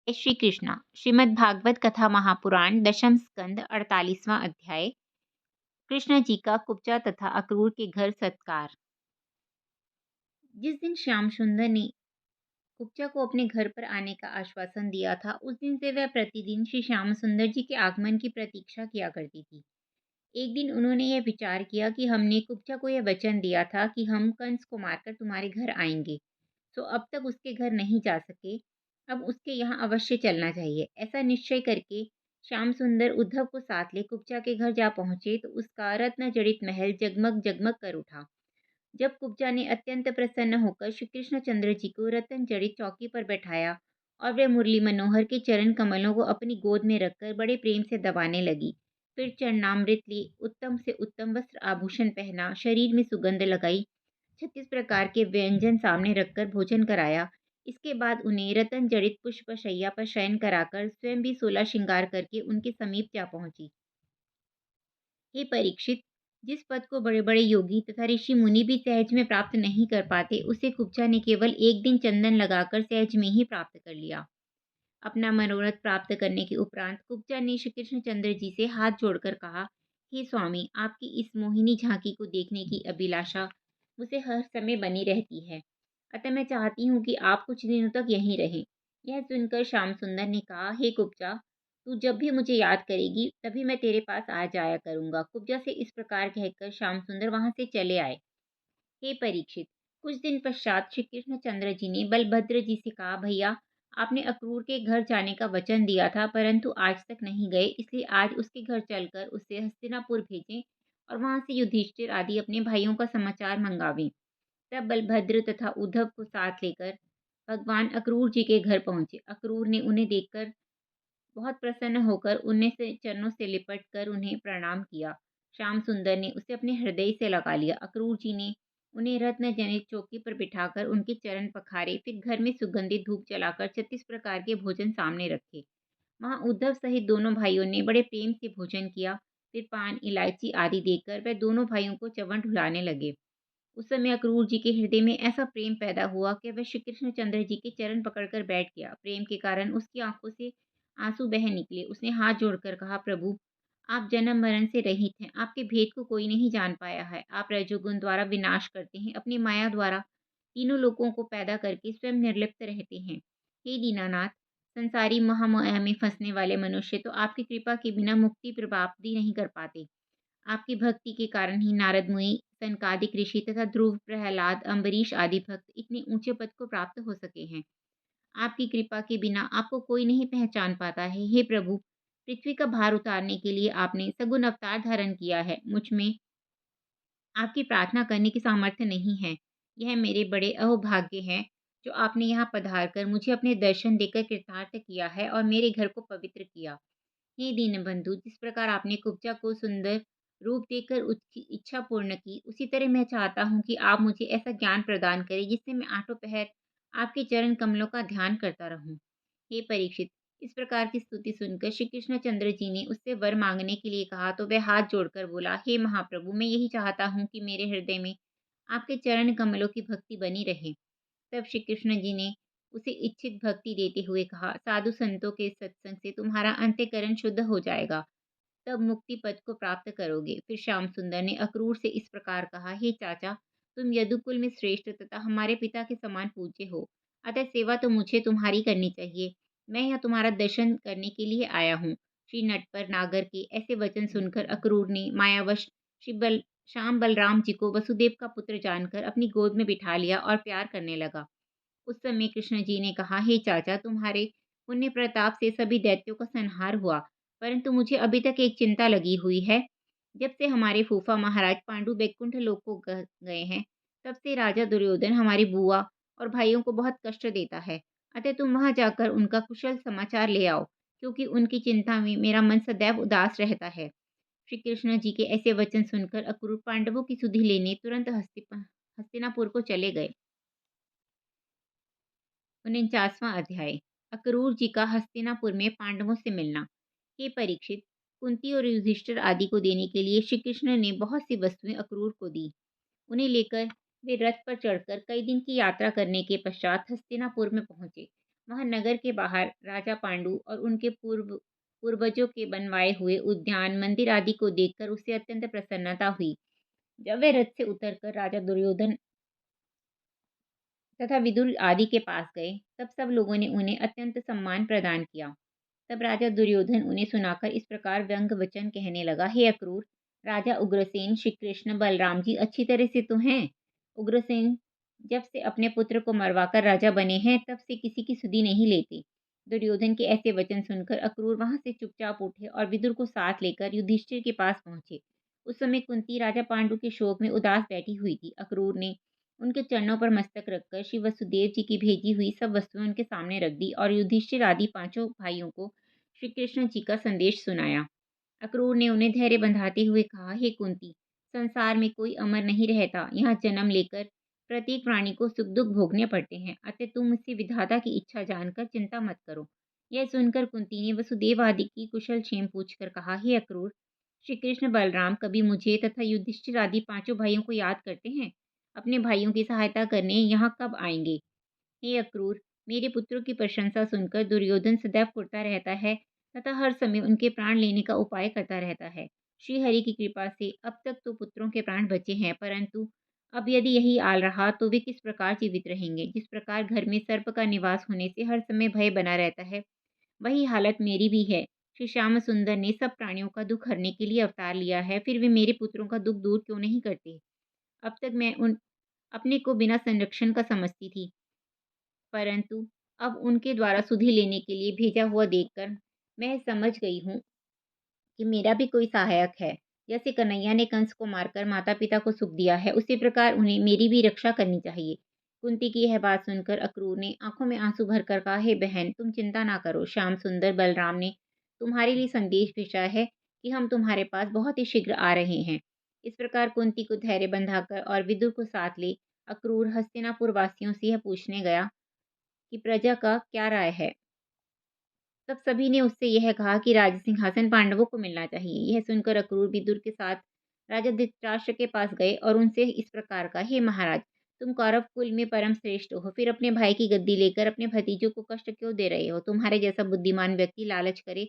श्री कृष्णा श्रीमद् भागवत कथा महापुराण दशम स्कंद 48वां अध्याय। कृष्ण जी का कुब्जा तथा अक्रूर के घर सत्कार। जिस दिन श्याम सुंदर ने कुब्जा को अपने घर पर आने का आश्वासन दिया था, उस दिन से वह प्रतिदिन श्री श्याम सुंदर जी के आगमन की प्रतीक्षा किया करती थी। एक दिन उन्होंने यह विचार किया कि हमने कुब्जा को यह वचन दिया था कि हम कंस को मारकर तुम्हारे घर आएंगे, तो अब तक उसके घर नहीं जा सके। अब उसके यहाँ अवश्य चलना चाहिए। ऐसा निश्चय करके श्याम सुंदर उद्धव को साथ ले कुब्जा के घर जा पहुंचे तो उसका रत्न जड़ित महल जगमग जगमग कर उठा। जब कुब्जा ने अत्यंत प्रसन्न होकर श्री कृष्णचंद्र जी को रत्न जड़ित चौकी पर बैठाया और वह मुरली मनोहर के चरण कमलों को अपनी गोद में रखकर बड़े प्रेम से दबाने लगी, फिर चरणामृत ली, उत्तम से उत्तम वस्त्र आभूषण पहना, शरीर में सुगंध लगाई, 36 प्रकार के व्यंजन सामने रखकर भोजन कराया। इसके बाद उन्हें रतन जड़ित पुष्प शैया पर शयन कराकर स्वयं भी 16 श्रृंगार करके उनके समीप जा पहुंची। हे परीक्षित, जिस पद को बड़े बड़े योगी तथा ऋषि मुनि भी सहज में प्राप्त नहीं कर पाते, उसे कुब्जा ने केवल एक दिन चंदन लगाकर सहज में ही प्राप्त कर लिया। अपना मनोरथ प्राप्त करने के उपरांत कुब्जा ने श्री कृष्णचंद्र जी से हाथ जोड़कर कहा, हे स्वामी, आपकी इस मोहिनी झांकी को देखने की अभिलाषा मुझे हर समय बनी रहती है, अतः मैं चाहती हूँ कि आप कुछ दिनों तक यहीं रहें। यह सुनकर श्याम सुंदर ने कहा, हे कुब्जा, तू जब भी मुझे याद करेगी तभी मैं तेरे पास आ जाया करूंगा। कुब्जा से इस प्रकार कहकर श्याम सुंदर वहां से चले आए। हे परीक्षित, कुछ दिन पश्चात श्री कृष्णचंद्र जी ने बलभद्र जी से कहा, भैया, आपने अक्रूर के घर जाने का वचन दिया था परंतु आज तक नहीं गए, इसलिए आज उसके घर चलकर उसे हस्तिनापुर भेजें और वहां से युधिष्ठिर आदि अपने भाइयों का समाचार मंगावें। तब बलभद्र तथा उद्धव को साथ लेकर भगवान अक्रूर जी के घर पहुंचे। अक्रूर ने उन्हें देखकर बहुत प्रसन्न होकर उन्हें से चरणों से लिपट कर उन्हें प्रणाम किया। श्याम सुंदर ने उसे अपने हृदय से लगा लिया। अक्रूर जी ने उन्हें रत्न जनित चौकी पर बिठाकर उनके चरण पखारे, फिर घर में सुगंधित धूप जलाकर 36 प्रकार के भोजन सामने रखे। वहां उद्धव सहित दोनों भाइयों ने बड़े प्रेम से भोजन किया। फिर पान, इलायची आदि देकर वह दोनों भाइयों को च्यवन ढुलाने लगे। उस समय अक्रूर जी के हृदय में ऐसा प्रेम पैदा हुआ कि वह श्री कृष्णचंद्र जी के चरण पकड़कर बैठ गया। प्रेम के कारण उसकी आंखों से आंसू बह निकले। उसने हाथ जोड़कर कहा, प्रभु, आप जन्म मरण से रहित हैं, आपके भेद को कोई नहीं जान पाया है। आप रजोगुण द्वारा विनाश करते हैं, अपनी माया द्वारा तीनों लोगों को पैदा करके स्वयं निर्लिप्त रहते हैं। हे दीनानाथ, संसारी महामाया में फंसने वाले मनुष्य तो आपकी कृपा के बिना मुक्ति प्राप्त नहीं कर पाते। आपकी भक्ति के कारण ही नारद मुनि, सनकादिक ऋषि तथा ध्रुव, प्रहलाद, अम्बरीश आदि भक्त इतने ऊंचे पद को प्राप्त हो सके हैं। आपकी कृपा के बिना आपको कोई नहीं पहचान पाता है। हे प्रभु, पृथ्वी का भार उतारने के लिए आपने सगुण अवतार धारण किया है। मुझ में आपकी प्रार्थना करने की सामर्थ्य नहीं है। यह मेरे बड़े अहोभाग्य है जो आपने यहाँ पधार कर मुझे अपने दर्शन देकर कृतार्थ किया है और मेरे घर को पवित्र किया। हे दीनबंधु, जिस प्रकार आपने कुब्जा को सुंदर रूप देकर उसकी इच्छा पूर्ण की, उसी तरह मैं चाहता हूँ कि आप मुझे ऐसा ज्ञान प्रदान करें जिससे मैं आठों पहर आपके चरण कमलों का ध्यान करता रहूं। हे परीक्षित, इस प्रकार की स्तुति सुनकर श्री कृष्णचंद्र जी ने उससे वर मांगने के लिए कहा तो वह हाथ जोड़कर बोला, हे महाप्रभु, मैं यही चाहता हूँ कि मेरे हृदय में आपके चरण कमलों की भक्ति बनी रहे। तब श्री कृष्ण जी ने उसे इच्छित भक्ति देते हुए कहा, साधु संतों के सत्संग से तुम्हारा अंतःकरण शुद्ध हो जाएगा, तब मुक्ति पद को प्राप्त करोगे। फिर श्याम सुंदर ने अक्रूर से इस प्रकार कहा, हे चाचा, तुम यदुकुल में श्रेष्ठ तथा हमारे पिता के समान पूज्य हो, अतः सेवा तो मुझे तुम्हारी करनी चाहिए। मैं यहाँ तुम्हारा दर्शन करने के लिए आया हूँ। श्री नटपर नागर के ऐसे वचन सुनकर अक्रूर ने मायावश श्याम बलराम जी को वसुदेव का पुत्र जानकर अपनी गोद में बिठा लिया और प्यार करने लगा। उस समय कृष्ण जी ने कहा, हे चाचा, तुम्हारे पुण्य प्रताप से सभी दैत्यों का संहार हुआ, परंतु मुझे अभी तक एक चिंता लगी हुई है। जब से हमारे फूफा महाराज पांडु बैकुंठ लोक को गए हैं, तब से राजा दुर्योधन हमारी बुआ और भाइयों को बहुत कष्ट देता है। अतः तुम वहां जाकर उनका कुशल समाचार ले आओ, क्योंकि उनकी चिंता में मेरा मन सदैव उदास रहता है। श्री कृष्ण जी के ऐसे वचन सुनकर अक्रूर पांडवों की सुधि लेने तुरंत हस्तिनापुर को चले गए। 49वां अध्याय। अक्रूर जी का हस्तिनापुर में पांडवों से मिलना। हे परीक्षित, कुंती और युधिष्ठिर आदि को देने के लिए श्री कृष्ण ने बहुत सी वस्तुएं अक्रूर को दी। उन्हें लेकर वे रथ पर चढ़कर कई दिन की यात्रा करने के पश्चात हस्तिनापुर में पहुंचे। वहां नगर के बाहर राजा पांडु और उनके पूर्वजों के बनवाए हुए उद्यान, मंदिर आदि को देखकर उसे अत्यंत प्रसन्नता हुई। जब वे रथ से उतरकर राजा दुर्योधन तथा विदुर आदि के पास गए, तब सब लोगों ने उन्हें अत्यंत सम्मान प्रदान किया। तब राजा दुर्योधन उन्हें सुनाकर इस प्रकार व्यंग वचन कहने लगा, हे अक्रूर, राजा उग्रसेन, श्री कृष्ण बलराम जी अच्छी तरह से तो हैं। उग्रसेन जब से अपने पुत्र को मरवाकर राजा बने हैं, तब से किसी की सुधि नहीं लेते। दुर्योधन के ऐसे वचन सुनकर अक्रूर वहां से चुपचाप उठे और विदुर को साथ लेकर युधिष्ठिर के पास पहुंचे। उस समय कुंती राजा पांडु के शोक में उदास बैठी हुई थी। अक्रूर ने उनके चरणों पर मस्तक रखकर श्री वसुदेव जी की भेजी हुई सब वस्तुएं उनके सामने रख दी और युधिष्ठिर आदि पांचों भाइयों को श्री कृष्ण जी का संदेश सुनाया। अक्रूर ने उन्हें धैर्य बंधाते हुए कहा, हे कुंती, संसार में कोई अमर नहीं रहता। यहाँ जन्म लेकर प्रत्येक प्राणी को सुख दुख भोगने पड़ते हैं। अतः तुम मुझसे विधाता की इच्छा जानकर चिंता मत करो। यह सुनकर कुंती ने वसुदेव आदि की कुशल क्षेम पूछकर कहा, हे अक्रूर, श्री कृष्ण बलराम कभी मुझे तथा युधिष्ठिर आदि पांचों भाइयों को याद करते हैं? अपने भाइयों की सहायता करने यहाँ कब आएंगे? हे अक्रूर, मेरे पुत्रों की प्रशंसा सुनकर दुर्योधन सदैव फुर्ता रहता है तथा हर समय उनके प्राण लेने का उपाय करता रहता है। श्री हरि की कृपा से अब तक तो पुत्रों के प्राण बचे हैं, परंतु अब यदि यही हाल रहा तो वे किस प्रकार जीवित रहेंगे? जिस प्रकार घर में सर्प का निवास होने से हर समय भय बना रहता है, वही हालत मेरी भी है। श्री श्याम सुंदर ने सब प्राणियों का दुख हरने के लिए अवतार लिया है, फिर वे मेरे पुत्रों का दुख दूर क्यों नहीं करते? अब तक मैं उन अपने को बिना संरक्षण का समझती थी, परंतु अब उनके द्वारा सुधि लेने के लिए भेजा हुआ देखकर मैं समझ गई हूँ कि मेरा भी कोई सहायक है। जैसे कन्हैया ने कंस को मारकर माता-पिता को सुख दिया है, उसी प्रकार उन्हें मेरी भी रक्षा करनी चाहिए। कुंती की यह बात सुनकर अक्रूर ने आंखों में आंसू भरकर कहा, हे बहन, तुम चिंता ना करो। श्याम सुंदर बलराम ने तुम्हारे लिए संदेश भेजा है कि हम तुम्हारे पास बहुत ही शीघ्र आ रहे हैं। इस प्रकार कुंती को धैर्य बंधाकर और विदुर को साथ ले अक्रूर हस्तिनापुर वासियों से यह पूछने गया कि प्रजा का क्या राय है। तब सभी ने उससे यह कहा कि राज सिंहासन पांडवों को मिलना चाहिए। यह सुनकर अक्रूर विदुर के साथ राजा धृतराष्ट्र के पास गए और उनसे इस प्रकार का, हे महाराज, तुम कौरव कुल में परम श्रेष्ठ हो, फिर अपने भाई की गद्दी लेकर अपने भतीजों को कष्ट क्यों दे रहे हो? तुम्हारे जैसा बुद्धिमान व्यक्ति लालच करे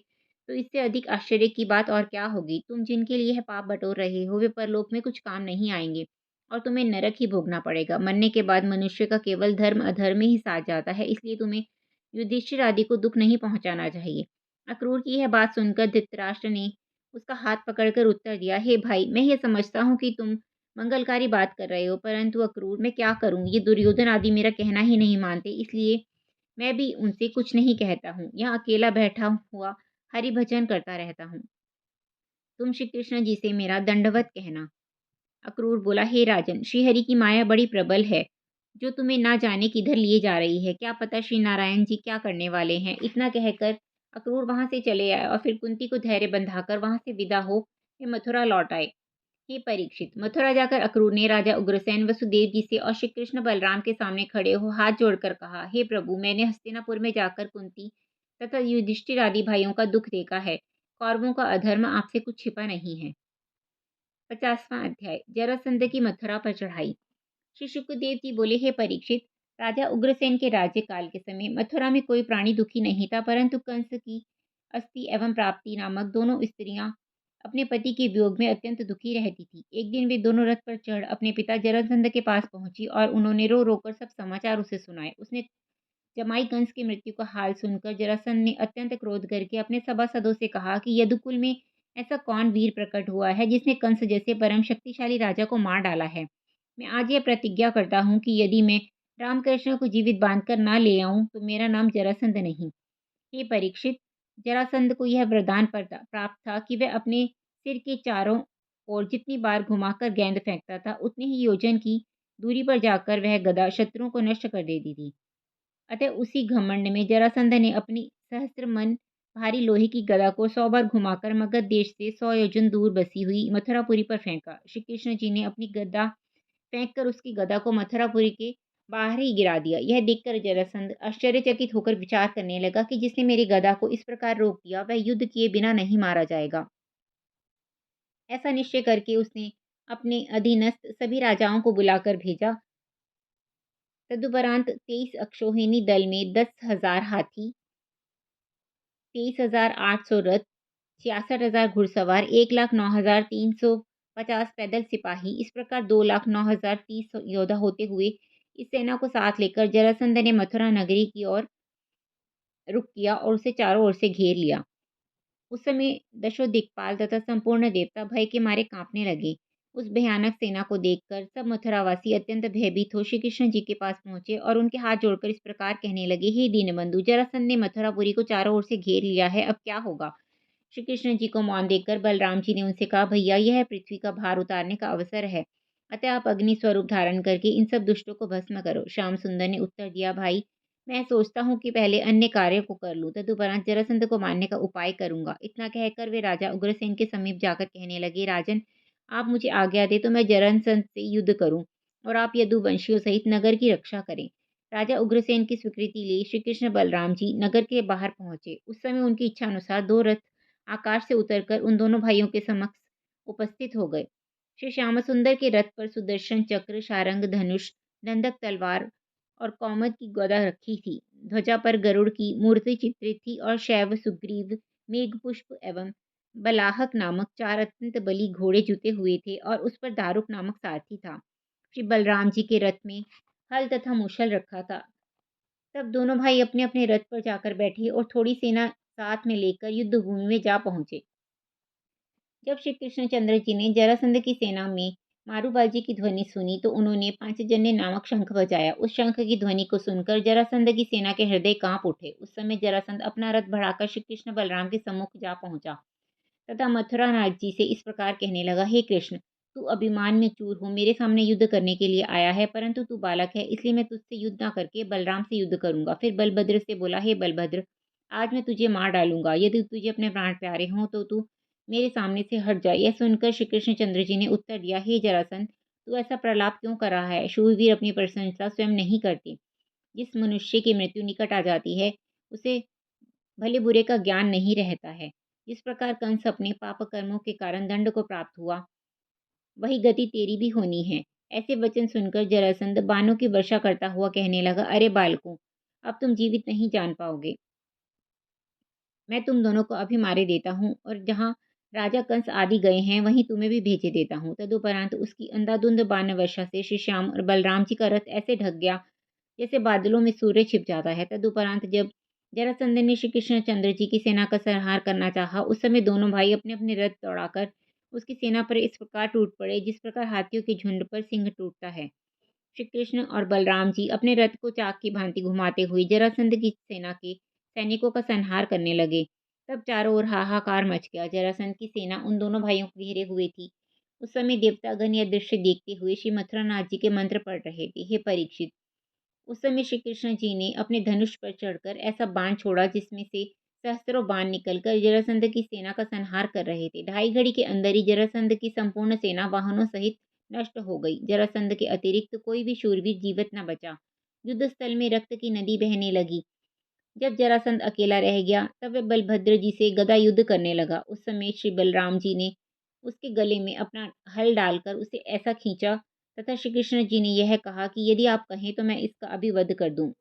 तो इससे अधिक आश्चर्य की बात और क्या होगी? तुम जिनके लिए यह पाप बटोर रहे हो, वे परलोक में कुछ काम नहीं आएंगे और तुम्हें नरक ही भोगना पड़ेगा। मरने के बाद मनुष्य का केवल धर्म अधर्म ही साथ जाता है, इसलिए तुम्हें युधिष्ठिर आदि को दुख नहीं पहुंचाना चाहिए। अक्रूर की यह बात सुनकर धृतराष्ट्र ने उसका हाथ पकड़कर उत्तर दिया, हे भाई, मैं यह समझता हूँ कि तुम मंगलकारी बात कर रहे हो, परंतु अक्रूर मैं क्या करूं? ये दुर्योधन आदि मेरा कहना ही नहीं मानते, इसलिए मैं भी उनसे कुछ नहीं कहता हूँ। यहाँ अकेला बैठा हुआ हरि भजन करता रहता हूँ। तुम श्री कृष्ण जी से मेरा दंडवत कहना। अक्रूर बोला, हे राजन, श्रीहरि की माया बड़ी प्रबल है, जो तुम्हें ना जाने किधर लिए जा रही है। क्या पता श्री नारायण जी क्या करने वाले हैं। इतना कहकर अक्रूर वहां से चले आए और फिर कुंती को धैर्य बंधाकर वहां से विदा हो वे मथुरा लौट आए। हे परीक्षित, मथुरा जाकर अक्रूर ने राजा उग्रसेन, वसुदेव जी से और श्री कृष्ण बलराम के सामने खड़े हो हाथ जोड़कर कहा, हे प्रभु, मैंने हस्तिनापुर में जाकर कुंती तथा युधिष्ठिर आदि भाइयों का दुख देखा है। कौरवों का अधर्म आपसे कुछ छिपा नहीं है। 50वां अध्याय, जरासंध की मथुरा पर चढ़ाई। श्री शुक्रदेव जी बोले, हे परीक्षित, राजा उग्रसेन के राज्यकाल के समय मथुरा में कोई प्राणी दुखी नहीं था, परंतु कंस की अस्थि एवं प्राप्ति नामक दोनों स्त्रियां अपने पति के वियोग में अत्यंत दुखी रहती थी। एक दिन वे दोनों रथ पर चढ़ अपने पिता जरासंध के पास पहुंची और उन्होंने रो रो कर सब समाचार उसे सुनाए। उसने जमाई कंस की मृत्यु का हाल सुनकर जरासंध ने अत्यंत क्रोध करके अपने सभासदों से कहा कि यदुकुल में ऐसा कौन वीर प्रकट हुआ है जिसने कंस जैसे परम शक्तिशाली राजा को मार डाला है। मैं आज यह प्रतिज्ञा करता हूँ कि यदि मैं रामकृष्ण को जीवित बांधकर ना ले आऊं तो मेरा नाम जरासंध नहीं। हे परीक्षित, जरासंध को यह वरदान प्राप्त था कि वह अपने सिर के चारों ओर जितनी बार घुमाकर गेंद फेंकता था, उतनी ही योजन की दूरी पर जाकर वह गदा शत्रुओं को नष्ट कर देती थी। अतः उसी घमंड में जरासंध ने अपनी सहस्त्र मन भारी लोहे की गदा को 100 बार घुमाकर मगध देश से 100 योजन दूर बसी हुई मथुरापुरी पर फेंका। श्री कृष्ण जी ने अपनी गदा फेंककर उसकी गदा को मथुरापुरी के बाहर ही गिरा दिया। यह देखकर जरासंध आश्चर्यचकित होकर विचार करने लगा कि जिसने मेरी गदा को इस प्रकार रोक दिया, वह युद्ध किए बिना नहीं मारा जाएगा। ऐसा निश्चय करके उसने अपने अधीनस्थ सभी राजाओं को बुलाकर भेजा तदुपरांत 23 दल में 10,000 हाथी, 23,800 रथ, 66,000 घुड़सवार, 1,09,350 पैदल सिपाही, इस प्रकार 2,09,030 योद्धा होते हुए इस सेना को साथ लेकर जरासंध ने मथुरा नगरी की ओर रुख किया और उसे चारों ओर से घेर लिया। उस समय दशों दिक्पाल तथा संपूर्ण देवता भय के मारे कांपने लगे। उस भयानक सेना को देखकर सब मथुरावासी अत्यंत भयभीत हो श्री कृष्ण जी के पास पहुंचे और उनके हाथ जोड़कर इस प्रकार कहने लगे, हे दीनबंधु, जरासंध ने मथुरापुरी को चारों ओर से घेर लिया है, अब क्या होगा? श्री कृष्ण जी को मौन देखकर बलराम जी ने उनसे कहा, भैया, यह पृथ्वी का भार उतारने का अवसर है, अतः आप अग्नि स्वरूप धारण करके इन सब दुष्टों को भस्म करो। श्याम सुंदर ने उत्तर दिया, भाई, मैं सोचता हूँ कि पहले अन्य कार्य को कर लूं, तदुपरांत जरासंध को मारने का उपाय करूंगा। इतना कहकर वे राजा उग्रसेन के समीप जाकर कहने लगे, राजन, आप मुझे आज्ञा दे तो मैं जरासंध से युद्ध करूं और आप यदुवंशियों सहित नगर की रक्षा करें। राजा उग्रसेन की स्वीकृति ले श्री कृष्ण बलराम जी नगर के बाहर पहुंचे। उस समय उनकी इच्छा अनुसार 2 रथ आकाश से उतरकर उन दोनों भाइयों के समक्ष उपस्थित हो गए। श्री श्यामसुंदर के रथ पर सुदर्शन चक्र, सारंग, धनुष, दंडक तलवार और कौमद की गदा रखी थी। ध्वजा पर गरुड़ की मूर्ति चित्रित थी और शैव, सुग्रीव, मेघपुष्प एवं बलाहक नामक 4 अत्यंत बली घोड़े जुते हुए थे और उस पर दारुक नामक सारथी था। श्री बलराम जी के रथ में हल तथा मुशल रखा था। तब दोनों भाई अपने अपने रथ पर जाकर बैठे और थोड़ी सेना साथ में लेकर युद्ध भूमि में जा पहुंचे। जब श्री कृष्णचंद्र जी ने जरासंध की सेना में मारूबाजी की ध्वनि सुनी तो उन्होंने पांचजन्य नामक शंख बजाया। उस शंख की ध्वनि को सुनकर जरासंध की सेना के हृदय कांप उठे। उस समय जरासंध अपना रथ बढ़ाकर श्री कृष्ण बलराम के सम्मुख जा पहुंचा तथा मथुरा नाथ जी से इस प्रकार कहने लगा, हे कृष्ण, तू अभिमान में चूर हो मेरे सामने युद्ध करने के लिए आया है, परंतु तू बालक है, इसलिए मैं तुझसे युद्ध न करके बलराम से युद्ध करूंगा। फिर बलभद्र से बोला, हे बलभद्र, आज मैं तुझे मार डालूंगा, यदि तुझे अपने प्राण प्यारे हों तो तू मेरे सामने से हट जाए। यह सुनकर श्री कृष्णचंद्र जी ने उत्तर दिया, हे जरासंध, तू ऐसा प्रलाप क्यों कर रहा है? शूरवीर अपनी प्रशंसा स्वयं नहीं करते। जिस मनुष्य की मृत्यु निकट आ जाती है उसे भले बुरे का ज्ञान नहीं रहता है। जिस प्रकार कंस अपने पाप कर्मों के कारण दंड को प्राप्त हुआ, वही गति तेरी भी होनी है। ऐसे वचन सुनकर जरासंध बाणों की वर्षा करता हुआ कहने लगा, अरे बालकों, अब तुम जीवित नहीं जान पाओगे। मैं तुम दोनों को अभी मारे देता हूँ और जहाँ राजा कंस आदि गए हैं वहीं तुम्हें भी भेजे देता हूँ। तदुपरांत उसकी अंधाधुंध बाण वर्षा से श्री श्याम और बलराम जी का रथ ऐसे ढक गया जैसे बादलों में सूर्य छिप जाता है। तदुपरांत जब जरासंध ने श्री कृष्णचंद्र जी की सेना का संहार करना चाहा, उस समय दोनों भाई अपने अपने रथ दौड़ाकर उसकी सेना पर इस प्रकार टूट पड़े जिस प्रकार हाथियों के झुंड पर सिंह टूटता है। श्री कृष्ण और बलराम जी अपने रथ को चाक की भांति घुमाते हुए जरासंध की सेना के सैनिकों का संहार करने लगे। तब चारों ओर हाहाकार मच गया। जरासंध की सेना उन दोनों भाइयों को घेरे हुए थी। उस समय देवतागण यह दृश्य देखते हुए श्री मथुरानाथ जी के मंत्र पढ़ रहे थे। हे परीक्षित, उस समय श्री कृष्ण जी ने अपने धनुष पर चढ़कर ऐसा बाण छोड़ा जिसमें से सहस्त्रों बाण निकलकर जरासंध की सेना का संहार कर रहे थे। ढाई घड़ी के अंदर ही जरासंध की संपूर्ण सेना वाहनों सहित नष्ट हो गई। जरासंध के अतिरिक्त कोई भी शूरवीर जीवित न बचा। युद्ध स्थल में रक्त की नदी बहने लगी। जब जरासंध अकेला रह गया तब वह बलभद्र जी से गदा युद्ध करने लगा। उस समय श्री बलराम जी ने उसके गले में अपना हल डालकर उसे ऐसा खींचा तथा श्री कृष्ण जी ने यह कहा कि यदि आप कहें तो मैं इसका अभी वध कर दूं।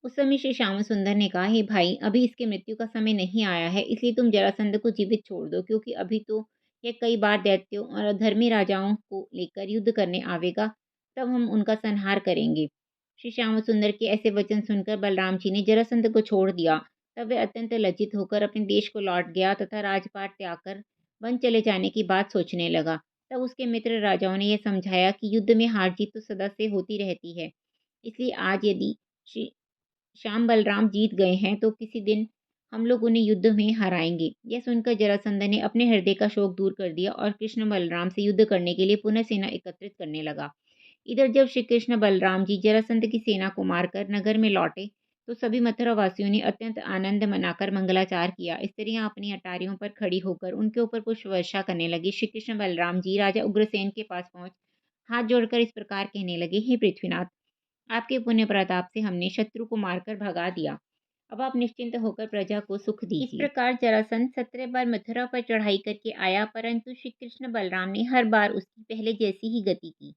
उस समय श्री श्याम सुंदर ने कहा, हे भाई, अभी इसके मृत्यु का समय नहीं आया है, इसलिए तुम जरासंध को जीवित छोड़ दो, क्योंकि अभी तो यह कई बार दैत्यों और अधर्मी राजाओं को लेकर युद्ध करने आवेगा, तब हम उनका संहार करेंगे। श्री श्याम सुंदर के ऐसे वचन सुनकर बलराम जी ने जरासंध को छोड़ दिया। तब वह अत्यंत लज्जित होकर अपने देश को लौट गया तथा राजपाट त्याग कर वन चले जाने की बात सोचने लगा। तब उसके मित्र राजाओं ने यह समझाया कि युद्ध में हार जीत तो सदा से होती रहती है, इसलिए आज यदि श्री श्याम बलराम जीत गए हैं तो किसी दिन हम लोग उन्हें युद्ध में हराएंगे। यह सुनकर जरासंध ने अपने हृदय का शोक दूर कर दिया और कृष्ण बलराम से युद्ध करने के लिए पुनः सेना एकत्रित करने लगा। इधर जब श्री कृष्ण बलराम जी जरासंध की सेना को मारकर नगर में लौटे तो सभी मथुरा वासियों ने अत्यंत आनंद मनाकर मंगलाचार किया। स्त्रियां अपनी अटारियों पर खड़ी होकर उनके ऊपर पुष्प वर्षा करने लगी। श्री कृष्ण बलराम जी राजा उग्रसेन के पास पहुंच हाथ जोड़कर इस प्रकार कहने लगे, हे पृथ्वीनाथ, आपके पुण्य प्रताप से हमने शत्रु को मारकर भगा दिया। अब आप निश्चिंत होकर प्रजा को सुख दीजिए। इस प्रकार जरासंध 17 बार मथुरा पर चढ़ाई करके आया, परंतु श्री कृष्ण बलराम ने हर बार उसकी पहले जैसी ही गति की।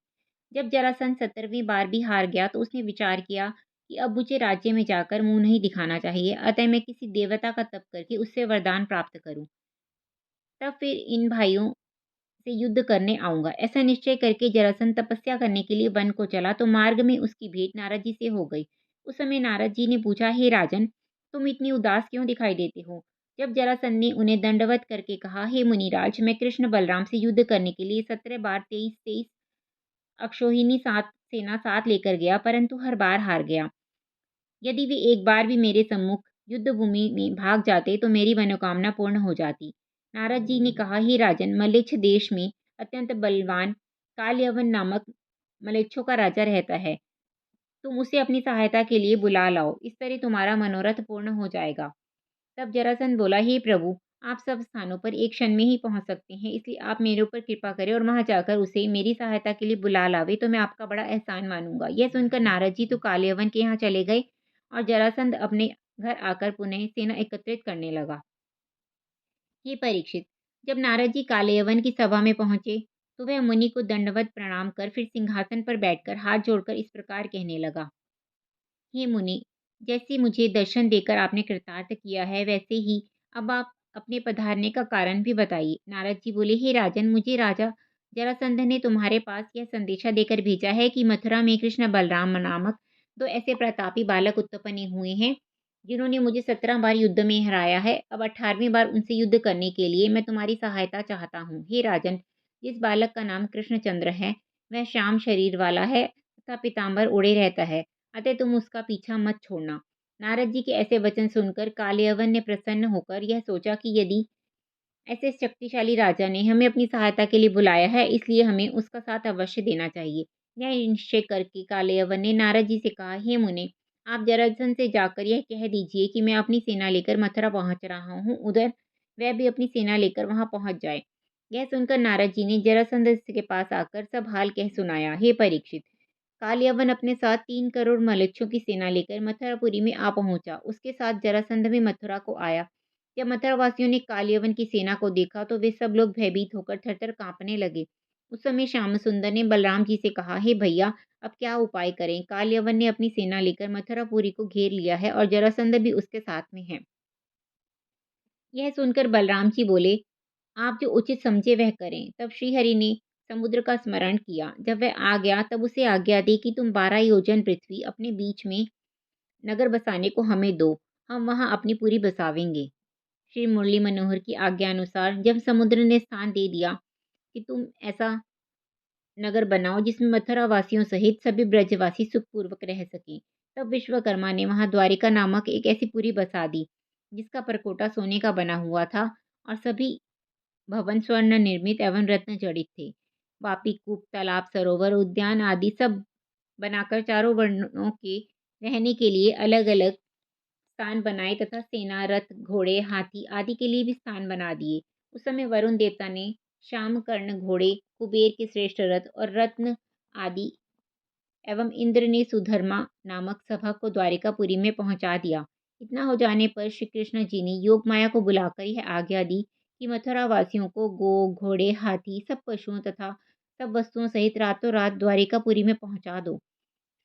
जब जरासंध 17वीं बार भी हार गया तो उसने विचार किया कि अब मुझे राज्य में जाकर मुंह नहीं दिखाना चाहिए, अतः मैं किसी देवता का तप करके उससे वरदान प्राप्त करूं, तब फिर इन भाइयों से युद्ध करने आऊंगा। ऐसा निश्चय करके जरासंध तपस्या करने के लिए वन को चला तो मार्ग में उसकी भेंट नारद जी से हो गई। उस समय नारद जी ने पूछा, हे राजन, तुम इतनी उदास क्यों दिखाई देते हो? जब जरासंध ने उन्हें दंडवत करके कहा, हे मुनिराज, मैं कृष्ण बलराम से युद्ध करने के लिए 17 बार 23-23 अक्षौहिणी सात सेना साथ लेकर गया, परंतु हर बार हार गया। यदि वे एक बार भी मेरे सम्मुख युद्ध भूमि में भाग जाते तो मेरी मनोकामना पूर्ण हो जाती। नारद जी ने कहा, हे राजन, मलेच्छ देश में अत्यंत बलवान कालयवन नामक मलेच्छों का राजा रहता है। तुम उसे अपनी सहायता के लिए बुला लाओ, इस तरह तुम्हारा मनोरथ पूर्ण हो जाएगा। तब जरासंध बोला, हे प्रभु, आप सब स्थानों पर एक क्षण में ही पहुंच सकते हैं, इसलिए आप मेरे ऊपर कृपा करें और वहां जाकर उसे मेरी सहायता के लिए बुला लावे तो मैं आपका बड़ा एहसान मानूंगा। यह सुनकर नारद जी तो कालयवन के यहाँ चले गए और जरासंध अपने घर आकर पुनः सेना एकत्रित करने लगा। हे परीक्षित, जब नारद जी कालयवन की सभा में पहुंचे तो वह मुनि को दंडवत प्रणाम कर फिर सिंहासन पर बैठकर हाथ जोड़कर इस प्रकार कहने लगा, हे मुनि, जैसे मुझे दर्शन देकर आपने कृतार्थ किया है, वैसे ही अब आप अपने पधारने का कारण भी बताइए। नारद जी बोले, हे राजन, मुझे राजा जरासंध ने तुम्हारे पास यह संदेशा देकर भेजा है कि मथुरा में कृष्ण बलराम नामक दो ऐसे प्रतापी बालक उत्पन्न हुए हैं जिन्होंने मुझे 17 बार युद्ध में हराया है। अब 18वीं बार उनसे युद्ध करने के लिए मैं तुम्हारी सहायता चाहता हूँ। हे राजन, जिस बालक का नाम कृष्णचंद्र है वह श्याम शरीर वाला है तथा पीताम्बर ओढ़े रहता है, अतः तुम उसका पीछा मत छोड़ना। नारद जी के ऐसे वचन सुनकर कालयवन ने प्रसन्न होकर यह सोचा कि यदि ऐसे शक्तिशाली राजा ने हमें अपनी सहायता के लिए बुलाया है, इसलिए हमें उसका साथ अवश्य देना चाहिए। यह निश्चय करके कालयवन ने नारद जी से कहा, हे मुने, आप जरासंध से जाकर यह कह दीजिए कि मैं अपनी सेना लेकर मथुरा पहुंच रहा हूँ, उधर वह भी अपनी सेना लेकर वहां पहुंच जाए। यह सुनकर नारद जी ने जरासंध के पास आकर सब हाल कह सुनाया। हे परीक्षित, कालयवन अपने साथ 3 करोड़ मलेच्छों की सेना लेकर मथुरापुरी में आ पहुंचा। उसके साथ जरासंध भी मथुरा को आया। जब मथुरावासियों ने कालयवन की सेना को देखा तो वे सब लोग भयभीत होकर थरथर कांपने लगे। उस समय श्याम सुंदर ने बलराम जी से कहा, हे भैया, अब क्या उपाय करें? कालयवन ने अपनी सेना लेकर मथुरापुरी को घेर लिया है और जरासंध भी उसके साथ में है। यह सुनकर बलराम जी बोले, आप जो उचित समझे वह करें। तब श्रीहरि ने समुद्र का स्मरण किया। जब वह आ गया तब उसे आज्ञा दी कि तुम 12 योजन पृथ्वी अपने बीच में नगर बसाने को हमें दो, हम वहां अपनी पूरी बसावेंगे। श्री मुरली मनोहर की आज्ञा अनुसार जब समुद्र ने स्थान दे दिया कि तुम ऐसा नगर बनाओ जिसमें मथुरा वासियों सहित सभी ब्रजवासी सुखपूर्वक रह सकें, तब विश्वकर्मा ने वहां द्वारिका नामक एक ऐसी पुरी बसा दी जिसका परकोटा सोने का बना हुआ था और सभी भवन स्वर्ण निर्मित एवं रत्न जड़ित थे। वापी कूप, तालाब, सरोवर, उद्यान आदि सब बनाकर चारों वर्णों के रहने के लिए अलग अलग स्थान बनाए तथा सेना, रथ, घोड़े, हाथी आदि के लिए भी स्थान बना दिए। उस समय वरुण देवता ने श्याम कर्ण घोड़े, कुबेर के श्रेष्ठ रथ और रत्न आदि एवं इंद्र ने सुधर्मा नामक सभा को द्वारिकापुरी में पहुंचा दिया। इतना हो जाने पर श्री कृष्ण जी ने योग माया को बुलाकर यह आज्ञा दी कि मथुरा वासियों को गो, घोड़े, हाथी, सब पशुओं तथा सब वस्तुओं सहित रातों रात द्वारिकापुरी में पहुंचा दो।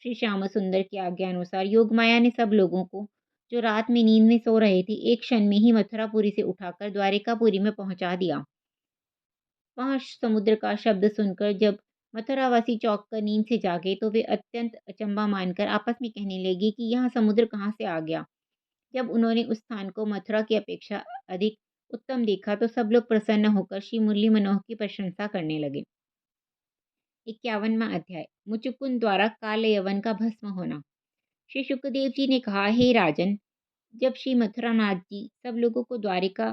श्री श्याम सुंदर की आज्ञा अनुसार योग माया ने सब लोगों को जो रात में नींद में सो रहे थे एक क्षण में ही मथुरापुरी से उठाकर द्वारिकापुरी में पहुंचा दिया। वहां समुद्र का शब्द सुनकर जब मथुरावासी चौंक कर नींद से जागे तो वे अत्यंत अचंबा मानकर आपस में कहने लगे कि यह समुद्र कहाँ से आ गया। जब उन्होंने उस स्थान को मथुरा की अपेक्षा अधिक उत्तम देखा तो सब लोग प्रसन्न होकर श्री मुरली मनोहर की प्रशंसा करने लगे। 51वां अध्याय, मुचुकुंद द्वारा कालयवन का भस्म होना। श्री शुकदेव जी ने कहा, हे राजन, जब श्री मथुरानाथ जी सब लोगों को द्वारिका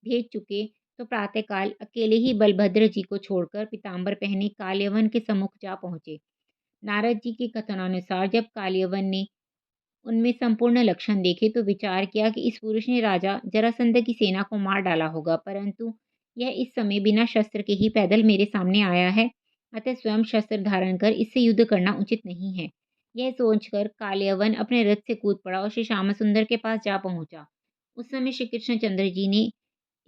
भेज चुके तो प्रातःकाल अकेले ही बलभद्र जी को छोड़कर पीताम्बर पहने कालयवन के सम्मुख जा पहुंचे। नारद जी के कथनानुसार जब कालयवन ने उनमें संपूर्ण लक्षण देखे तो विचार किया कि इस पुरुष ने राजा जरासंध की सेना को मार डाला होगा, परंतु यह इस समय बिना शस्त्र के ही पैदल मेरे सामने आया है, अतः स्वयं शस्त्र धारण कर इससे युद्ध करना उचित नहीं है। यह सोचकर कालयवन अपने रथ से कूद पड़ा और श्री श्याम सुंदर के पास जा पहुंचा। उस समय श्री कृष्णचंद्र जी ने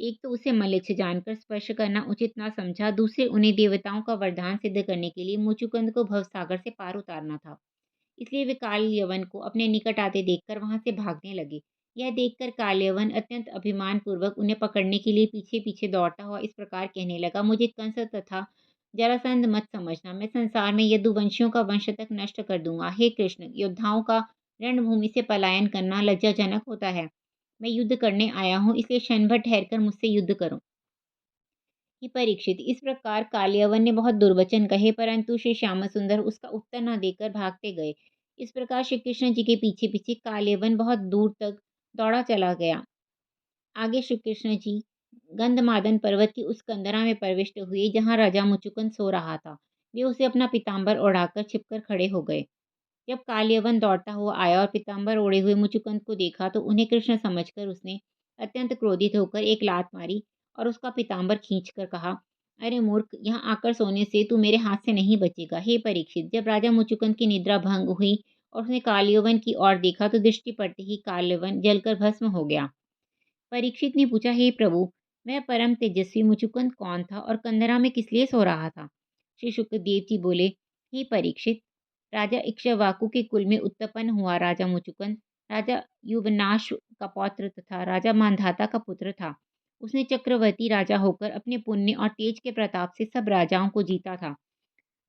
एक तो उसे मलेच्छ जानकर स्पर्श करना उचित ना समझा, दूसरे उन्हें देवताओं का वरदान सिद्ध करने के लिए मुचुकुंद को भवसागर से पार उतारना था। इसलिए वे कालयवन को अपने निकट आते देखकर वहां से भागने लगे। यह देखकर कालयवन अत्यंत अभिमान पूर्वक उन्हें पकड़ने के लिए पीछे पीछे दौड़ता हुआ इस प्रकार कहने लगा, मुझे कंस तथा जरासंध मत समझना, मैं संसार में यदुवंशियों का वंश तक नष्ट कर दूंगा। हे कृष्ण, योद्धाओं का रणभूमि से पलायन करना लज्जाजनक होता है। मैं युद्ध करने आया हूँ, इसलिए क्षण भर ठहरकर मुझसे युद्ध करो। कि परीक्षित, इस प्रकार कालियावन ने बहुत दुर्वचन कहे, परंतु श्री श्याम सुंदर उसका उत्तर न देकर भागते गए। इस प्रकार श्री कृष्ण जी के पीछे पीछे कालियावन बहुत दूर तक दौड़ा चला गया। आगे श्री कृष्ण जी गंधमादन पर्वत की उस कंदरा में प्रविष्ट हुए जहाँ राजा मुचुकुंद सो रहा था। वे उसे अपना पीताम्बर ओढ़ाकर छिपकर खड़े हो गए। जब कालियावन दौड़ता हुआ आया और पीताम्बर ओढ़े हुए मुचुकुंद को देखा तो उन्हें कृष्ण समझकर उसने अत्यंत क्रोधित होकर एक लात मारी और उसका पीताम्बर खींचकर कहा, अरे मूर्ख, यहाँ आकर सोने से तू मेरे हाथ से नहीं बचेगा। हे परीक्षित, जब राजा मुचुकुंद की निद्रा भंग हुई और उसने कालियवन की ओर देखा तो दृष्टि पड़ते ही कालियवन जलकर भस्म हो गया। परीक्षित ने पूछा, हे प्रभु, वह परम तेजस्वी मुचुकुंद कौन था और कंदरा में किस लिए सो रहा था? श्री शुक्रदेव जी बोले, हे परीक्षित, राजा इक्ष्वाकु के कुल में उत्पन्न हुआ राजा मुचुकुंद राजा युवनाश का पौत्र तथा राजा मांधाता का पुत्र था। उसने चक्रवर्ती राजा होकर अपने पुण्य और तेज के प्रताप से सब राजाओं को जीता था।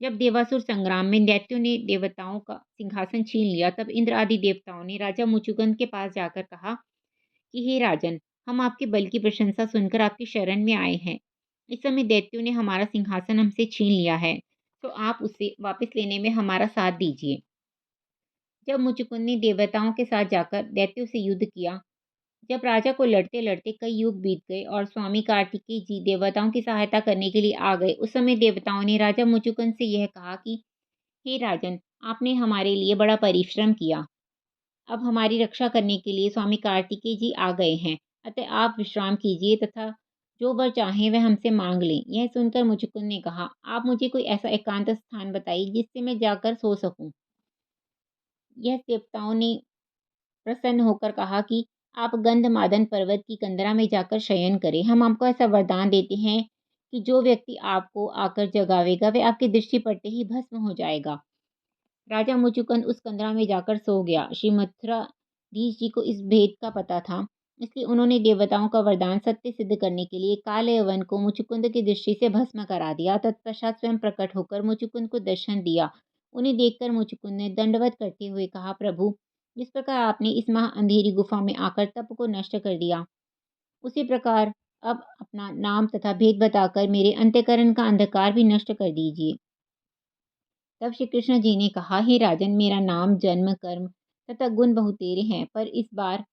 जब देवासुर संग्राम में दैत्यों ने देवताओं का सिंहासन छीन लिया, तब इंद्र आदि देवताओं ने राजा मुचुकुंद के पास जाकर कहा कि हे राजन, हम आपके बल की प्रशंसा सुनकर आपकी शरण में आए हैं। इस समय दैत्यों ने हमारा सिंहासन हमसे छीन लिया है, तो आप उसे वापस लेने में हमारा साथ दीजिए। जब मुचुकुंद ने देवताओं के साथ जाकर दैत्यों से युद्ध किया, जब राजा को लड़ते लड़ते कई युग बीत गए और स्वामी कार्तिकेय जी देवताओं की सहायता करने के लिए आ गए, उस समय देवताओं ने राजा मुचुकुंद से यह कहा कि हे राजन, आपने हमारे लिए बड़ा परिश्रम किया। अब हमारी रक्षा करने के लिए स्वामी कार्तिकेय जी आ गए हैं, अतः आप विश्राम कीजिए तथा जो वर चाहें वह हमसे मांग लें। यह सुनकर मुचुकुंद ने कहा, आप मुझे कोई ऐसा एकांत स्थान बताइए जिससे मैं जाकर सो सकूं। यह देवताओं ने प्रसन्न होकर कहा कि आप गंधमादन पर्वत की कंदरा में जाकर शयन करें। हम आपको ऐसा वरदान देते हैं कि जो व्यक्ति आपको आकर जगावेगा वह आपकी दृष्टि पड़ते ही भस्म हो जाएगा। राजा मुचुकुंद उस कंदरा में जाकर सो गया। श्री मथुराधीश जी को इस भेद का पता था, इसलिए उन्होंने देवताओं का वरदान सत्य सिद्ध करने के लिए कालयवन को मुचुकुंद की दृष्टि से भस्म करा दिया। तत्पश्चात स्वयं प्रकट होकर मुचुकुंद को दर्शन दिया। उन्हें देखकर मुचुकुंद ने दंडवत करते हुए कहा, प्रभु, जिस प्रकार आपने इस महा अंधेरी गुफा में आकर तप को नष्ट कर दिया, उसी प्रकार अब अपना नाम तथा भेद बताकर मेरे अंतःकरण का अंधकार भी नष्ट कर दीजिए। तब श्री कृष्ण जी ने कहा, हे राजन, मेरा नाम, जन्म, कर्म तथा गुण बहुतेरे हैं, पर इस बार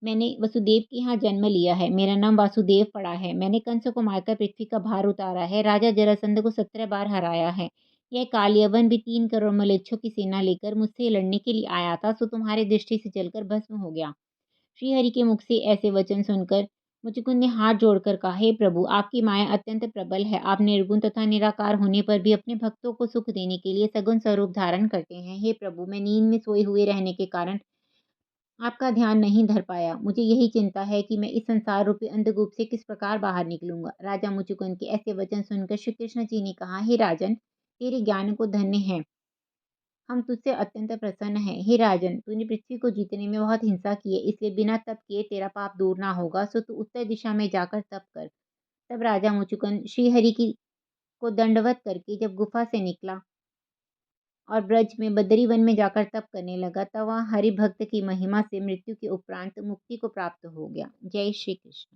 मैंने वसुदेव के यहाँ जन्म लिया है। मेरा नाम वासुदेव पड़ा है। मैंने कंस को मारकर पृथ्वी का भार उतारा है, राजा जरासंध को 17 बार हराया है। यह कालियवन भी 3 करोड़ मलेच्छों की सेना लेकर मुझसे लड़ने के लिए आया था, सो तुम्हारी दृष्टि से जलकर भस्म हो गया। श्रीहरि के मुख से ऐसे वचन सुनकर मुचुकुंद ने हाथ जोड़कर कहा, हे प्रभु, आपकी माया अत्यंत प्रबल है। आप निर्गुण तथा निराकार होने पर भी अपने भक्तों को सुख देने के लिए सगुण स्वरूप धारण करते हैं। हे प्रभु, मैं नींद में सोए हुए रहने के कारण आपका ध्यान नहीं धर पाया। मुझे यही चिंता है कि मैं इस संसार रूपी अंधकूप से किस प्रकार बाहर निकलूंगा। राजा मुचुकुंद के ऐसे वचन सुनकर श्री कृष्ण जी ने कहा, हे राजन, तेरे ज्ञान को धन्य है, हम तुझसे अत्यंत प्रसन्न हैं। हे राजन, तूने पृथ्वी को जीतने में बहुत हिंसा की है, इसलिए बिना तप किए तेरा पाप दूर ना होगा, सो तू उत्तर दिशा में जाकर तप कर। तब राजा मुचुकुंद श्रीहरि की को दंडवत करके जब गुफा से निकला और ब्रज में बदरी वन में जाकर तप करने लगा, तब वहाँ हरि भक्त की महिमा से मृत्यु के उपरांत मुक्ति को प्राप्त हो गया। जय श्री कृष्ण।